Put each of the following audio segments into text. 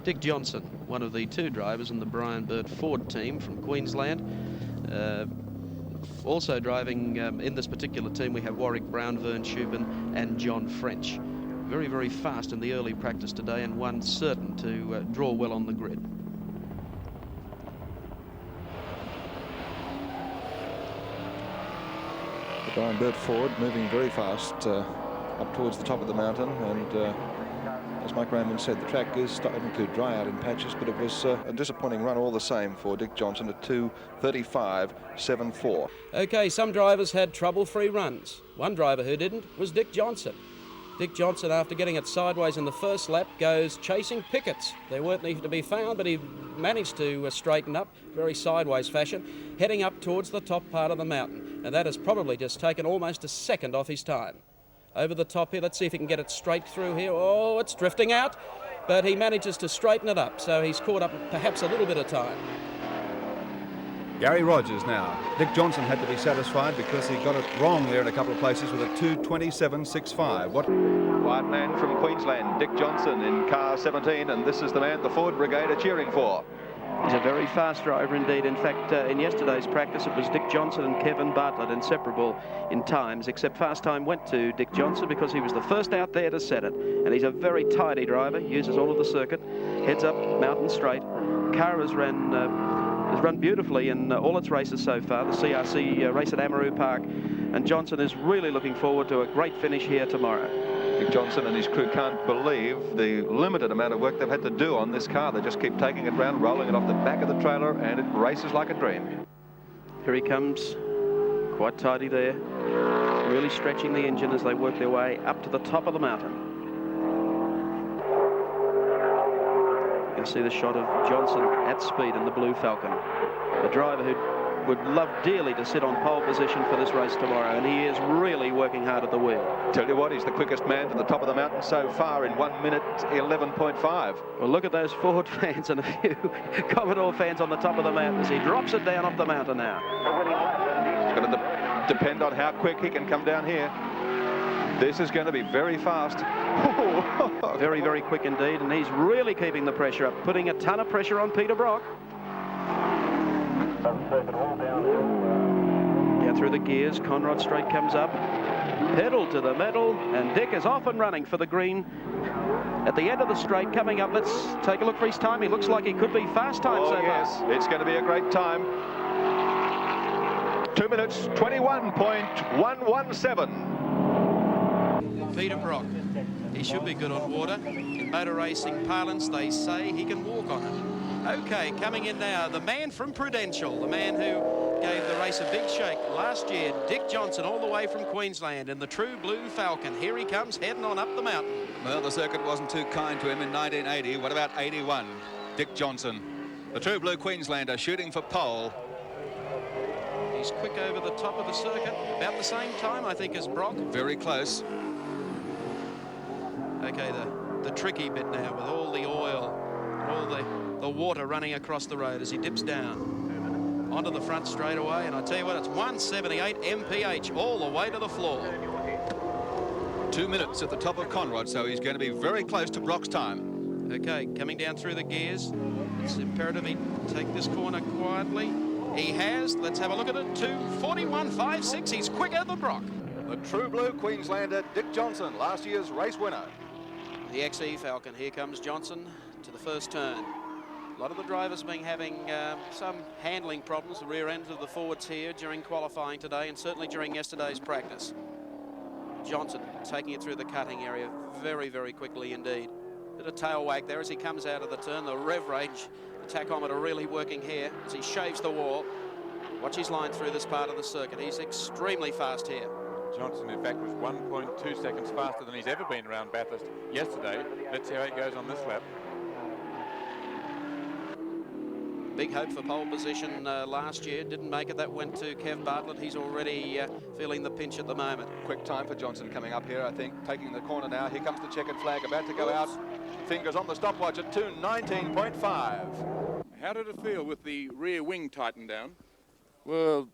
Dick Johnson, one of the two drivers in the Brian Burt Ford team from Queensland. Also driving in this particular team, we have Warwick Brown, Vern Shubin and John French. Very, very fast in the early practice today, and one certain to draw well on the grid. The Brian Burt Ford moving very fast up towards the top of the mountain, and as Mike Raymond said, the track is starting to dry out in patches, but it was a disappointing run all the same for Dick Johnson at 2:35.74. Okay, some drivers had trouble-free runs. One driver who didn't was Dick Johnson. Dick Johnson, after getting it sideways in the first lap, goes chasing pickets. They weren't even to be found, but he managed to straighten up, very sideways fashion, heading up towards the top part of the mountain. And that has probably just taken almost a second off his time. Over the top here, let's see if he can get it straight through here. Oh, it's drifting out, but he manages to straighten it up, so he's caught up perhaps a little bit of time. Gary Rogers now. Dick Johnson had to be satisfied because he got it wrong there in a couple of places with a 2:27.65. What? Quiet man from Queensland, Dick Johnson in car 17, and this is the man the Ford Brigade are cheering for. He's a very fast driver indeed. In fact, in yesterday's practice, it was Dick Johnson and Kevin Bartlett, inseparable in times, except fast time went to Dick Johnson because he was the first out there to set it. And he's a very tidy driver, uses all of the circuit, heads up mountain straight. Car has run beautifully in all its races so far, the CRC race at Amaroo Park, and Johnson is really looking forward to a great finish here tomorrow. Dick Johnson and his crew can't believe the limited amount of work they've had to do on this car. They just keep taking it round, rolling it off the back of the trailer, and it races like a dream. Here he comes, quite tidy there, really stretching the engine as they work their way up to the top of the mountain. You can see the shot of Johnson at speed in the Blue Falcon. The driver who would love dearly to sit on pole position for this race tomorrow, and he is really working hard at the wheel. Tell you what, he's the quickest man to the top of the mountain so far in 1:11.5. Well, look at those Ford fans and a few Commodore fans on the top of the mountain as he drops it down off the mountain now. It's going to depend on how quick he can come down here. This is going to be very fast. Very, very quick indeed, and he's really keeping the pressure up, putting a ton of pressure on Peter Brock. Down through the gears, Conrod Straight comes up, pedal to the metal, and Dick is off and running for the green at the end of the straight coming up. Let's take a look for his time. He looks like he could be fast time so yes, far. It's going to be a great time. 2 minutes 21.117. Peter Brock, he should be good on water. In motor racing parlance, they say he can walk on it. Okay, coming in now, the man from Prudential, the man who gave the race a big shake last year, Dick Johnson, all the way from Queensland in the True Blue Falcon. Here he comes, heading on up the mountain. Well, the circuit wasn't too kind to him in 1980. What about 81? Dick Johnson, the True Blue Queenslander, shooting for pole. He's quick over the top of the circuit, about the same time, I think, as Brock. Very close. Okay, the tricky bit now with all the oil, all the water running across the road as he dips down onto the front straight away. And I tell you what, it's 178 mph all the way to the floor. 2 minutes at the top of Conrod, so he's going to be very close to Brock's time. Okay, coming down through the gears. It's imperative he take this corner quietly. He has. Let's have a look at it. 2:41.56. He's quicker than Brock. The True Blue Queenslander, Dick Johnson, last year's race winner. The XE Falcon. Here comes Johnson to the first turn. A lot of the drivers having some handling problems, the rear ends of the Fords here during qualifying today, and certainly during yesterday's practice. Johnson taking it through the cutting area very, very quickly indeed. Bit of tail wag there as he comes out of the turn. The rev range, the tachometer really working here as he shaves the wall. Watch his line through this part of the circuit. He's extremely fast here. Johnson, in fact, was 1.2 seconds faster than he's ever been around Bathurst yesterday. Let's see how he goes on this lap. Big hope for pole position last year. Didn't make it. That went to Kev Bartlett. He's already feeling the pinch at the moment. Quick time for Johnson coming up here, I think. Taking the corner now. Here comes the checkered flag, about to go out. Fingers on the stopwatch at 2:19.5. How did it feel with the rear wing tightened down? Well,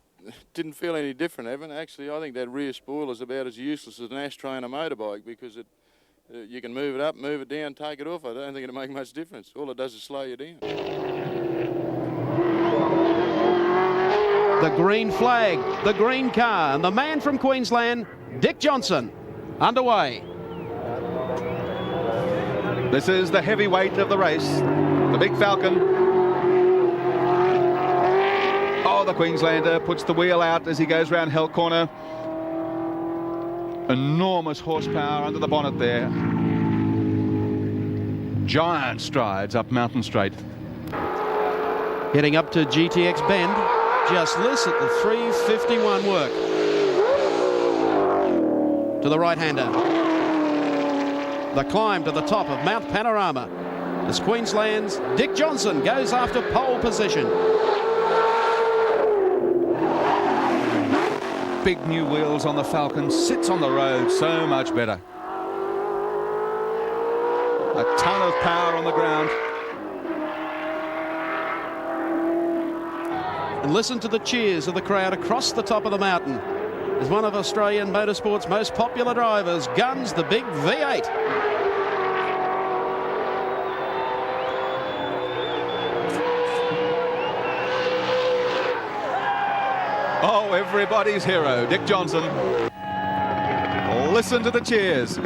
didn't feel any different, Evan. Actually, I think that rear spoiler is about as useless as an ashtray on a motorbike because it You can move it up, move it down, take it off. I don't think it'll make much difference. All it does is slow you down. The green flag, the green car, and the man from Queensland, Dick Johnson, underway. This is the heavyweight of the race, the Big Falcon. Oh, the Queenslander puts the wheel out as he goes round Hell Corner. Enormous horsepower under the bonnet there. Giant strides up Mountain Straight. Heading up to GTX Bend. Just listen to 351 work. To the right-hander. The climb to the top of Mount Panorama as Queensland's Dick Johnson goes after pole position. Big new wheels on the Falcon, sits on the road so much better. A ton of power on the ground. And listen to the cheers of the crowd across the top of the mountain as one of Australian motorsport's most popular drivers guns the big V8. Oh, everybody's hero, Dick Johnson. Listen to the cheers.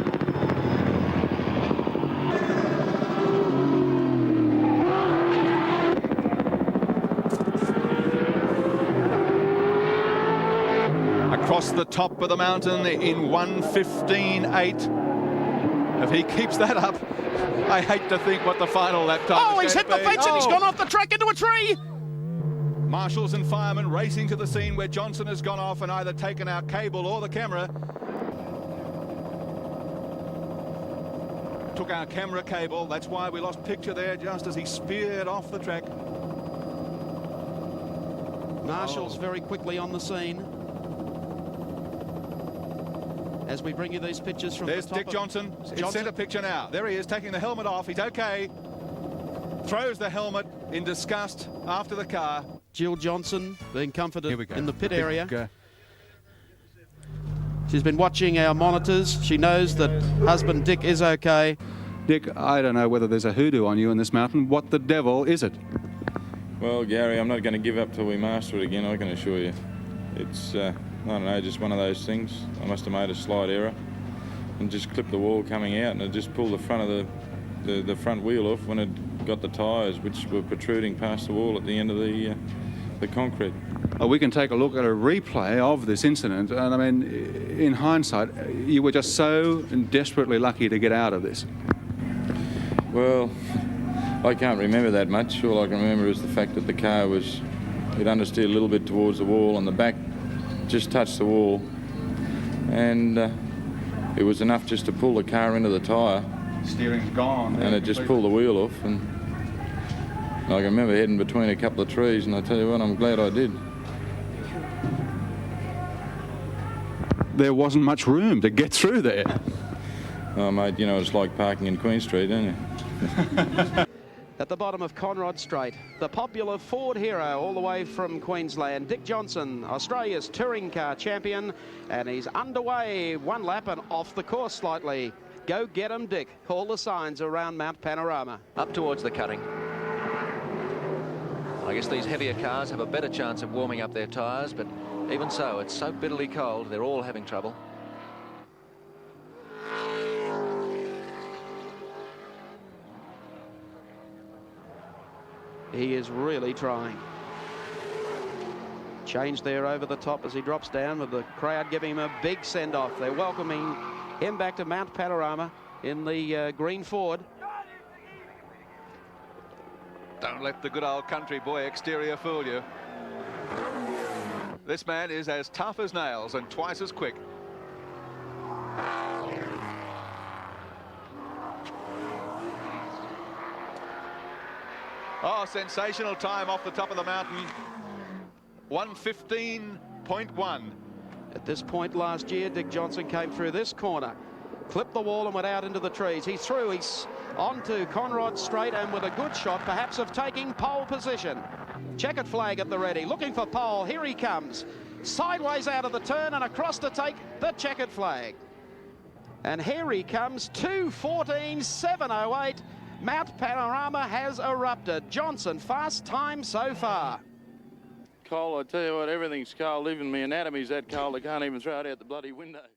Across the top of the mountain in 1:15.8. If he keeps that up, I hate to think what the final lap time is. Oh, he's hit the fence and he's gone off the track into a tree. Marshals and firemen racing to the scene where Johnson has gone off and either taken our cable or the camera. Took our camera cable, that's why we lost picture there just as he speared off the track. Marshals very quickly on the scene. As we bring you these pictures from There's the top Dick Johnson in centre picture now. There he is, taking the helmet off. He's okay. Throws the helmet in disgust after the car. Jill Johnson being comforted in the pit Big, area. She's been watching our monitors. She knows that husband Dick is okay. Dick, I don't know whether there's a hoodoo on you in this mountain. What the devil is it? Well, Gary, I'm not going to give up till we master it again, I can assure you. It's, I don't know, just one of those things. I must have made a slight error and just clipped the wall coming out, and it just pulled the front of the front wheel off when it got the tyres, which were protruding past the wall at the end of the concrete. We can take a look at a replay of this incident, and I mean, in hindsight, you were just so desperately lucky to get out of this. Well, I can't remember that much. All I can remember is the fact that the car was, it understeered a little bit towards the wall, and the back just touched the wall, and it was enough just to pull the car into the tyre. Steering's gone. And it just pulled the wheel off, and I can remember heading between a couple of trees, and I tell you what, I'm glad I did. There wasn't much room to get through there. Oh, mate, you know, it's like parking in Queen Street, don't you? At the bottom of Conrod Straight, the popular Ford hero all the way from Queensland, Dick Johnson, Australia's touring car champion, and he's underway one lap and off the course slightly. Go get him, Dick. All the signs around Mount Panorama. Up towards the cutting. I guess these heavier cars have a better chance of warming up their tyres, but even so, it's so bitterly cold, they're all having trouble. He is really trying. Change there over the top as he drops down, with the crowd giving him a big send-off. They're welcoming him back to Mount Panorama in the green Ford. Don't let the good old country boy exterior fool you. This man is as tough as nails and twice as quick. Oh, sensational time off the top of the mountain. 1:15.1. At this point last year, Dick Johnson came through this corner, clipped the wall and went out into the trees. He's through, he's onto Conrod Straight, and with a good shot perhaps of taking pole position. Checkered flag at the ready, looking for pole. Here he comes, sideways out of the turn and across to take the checkered flag. And here he comes, 2:14.708. Mount Panorama has erupted. Johnson, fast time so far. Cold, I tell you what, everything's cold. Even my anatomy's that cold, I can't even throw it out the bloody window.